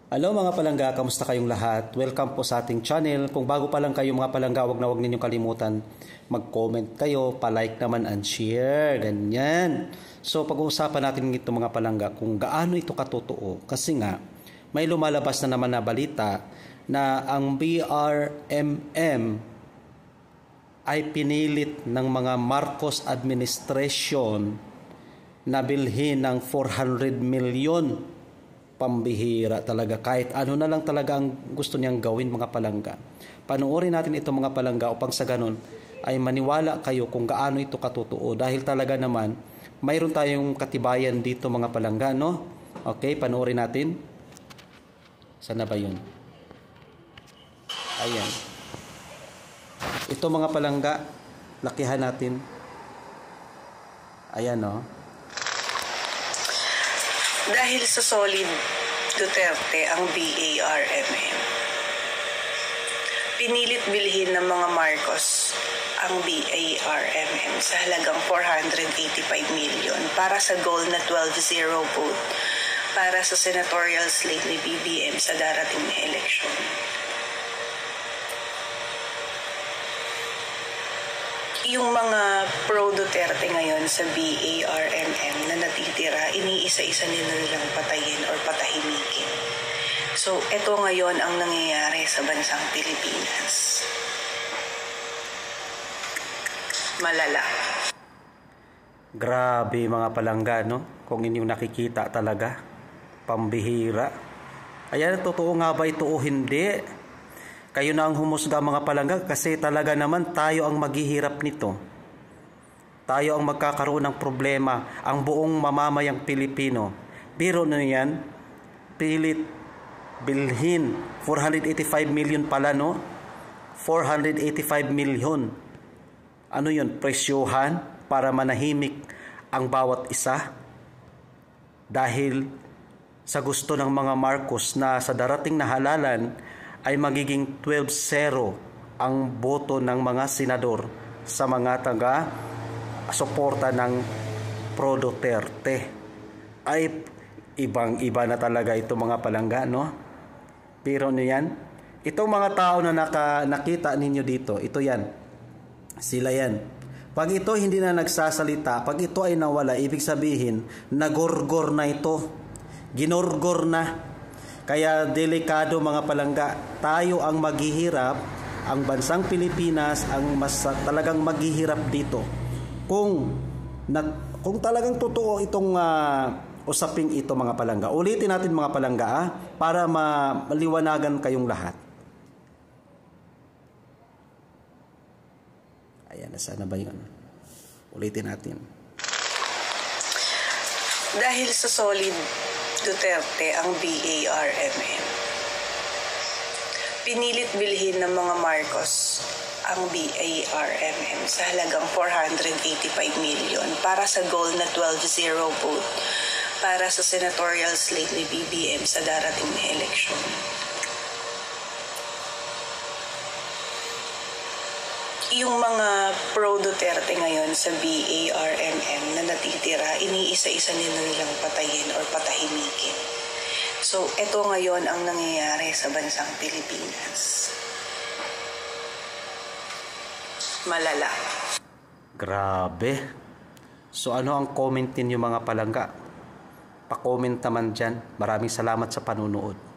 Hello mga palangga, kamusta kayong lahat? Welcome po sa ating channel. Kung bago pa lang kayo mga palangga, wag ninyong kalimutan mag-comment kayo, pa-like naman and share, ganyan. So pag-uusapan natin ito mga palangga kung gaano ito katotoo. Kasi nga, may lumalabas na naman na balita na ang BRMM ay pinilit ng mga Marcos administration na bilhin ng 400 milyon. Pambihira talaga, kahit ano na lang talaga ang gusto niyang gawin mga palangga. Panoorin natin ito mga palangga upang sa ganun ay maniwala kayo kung gaano ito katotoo, dahil talaga naman mayroon tayong katibayan dito mga palangga, no? Okay, panoorin natin. Sana ba yun? Ayan. Ito mga palangga, lakihan natin. Ayan, no? Dahil sa solid Duterte ang BARMM, pinilit bilhin ng mga Marcos ang BARMM sa halagang 485 million para sa goal na 12-0 vote para sa senatorial slate ni BBM sa darating na eleksyon. Yung mga pro-Duterte ngayon sa BARMM na natitira, iniisa-isa nilang patayin or patahimikin. So, ito ngayon ang nangyayari sa bansang Pilipinas. Malala. Grabe mga palangga, no? Kung inyong nakikita talaga, pambihira. Ayan, totoo nga ba ito o hindi? Kayo na ang humusga mga palangga, kasi talaga naman tayo ang maghihirap nito. Tayo ang magkakaroon ng problema, ang buong mamamayang Pilipino. Biro na yan, pilit bilhin, 485 million pala, no? 485 million. Ano yun? Presyohan para manahimik ang bawat isa? Dahil sa gusto ng mga Marcos na sa darating na halalan ay magiging 12-0 ang boto ng mga senador sa mga taga-suporta ng pro-Duterte. Ay ibang-iba na talaga ito mga palangga, no? Pero ano yan? Itong mga tao na nakita ninyo dito, ito yan. Sila yan. Pag ito hindi na nagsasalita, pag ito ay nawala, ibig sabihin, nagorgor na ito. Ginorgor na. Kaya delikado mga palangga, tayo ang maghihirap, ang bansang Pilipinas ang talagang maghihirap dito. Kung talagang totoo itong usaping ito mga palangga. Ulitin natin mga palangga para maliwanagan kayong lahat. Ayan, sana ba yun? Ulitin natin. Dahil sa solid Duterte ang BARMM, pinilit bilhin ng mga Marcos ang BARMM sa halagang 485 million para sa goal na 12-0 vote para sa senatorial slate ni BBM sa darating na eleksyon. Yung mga pro-Duterte ngayon sa BARMM na natitira, iniisa-isa nilang patayin or patahimikin. So, ito ngayon ang nangyayari sa bansang Pilipinas. Malala. Grabe. So, ano ang comment ninyo mga palangga? Pa-comment naman dyan. Maraming salamat sa panunood.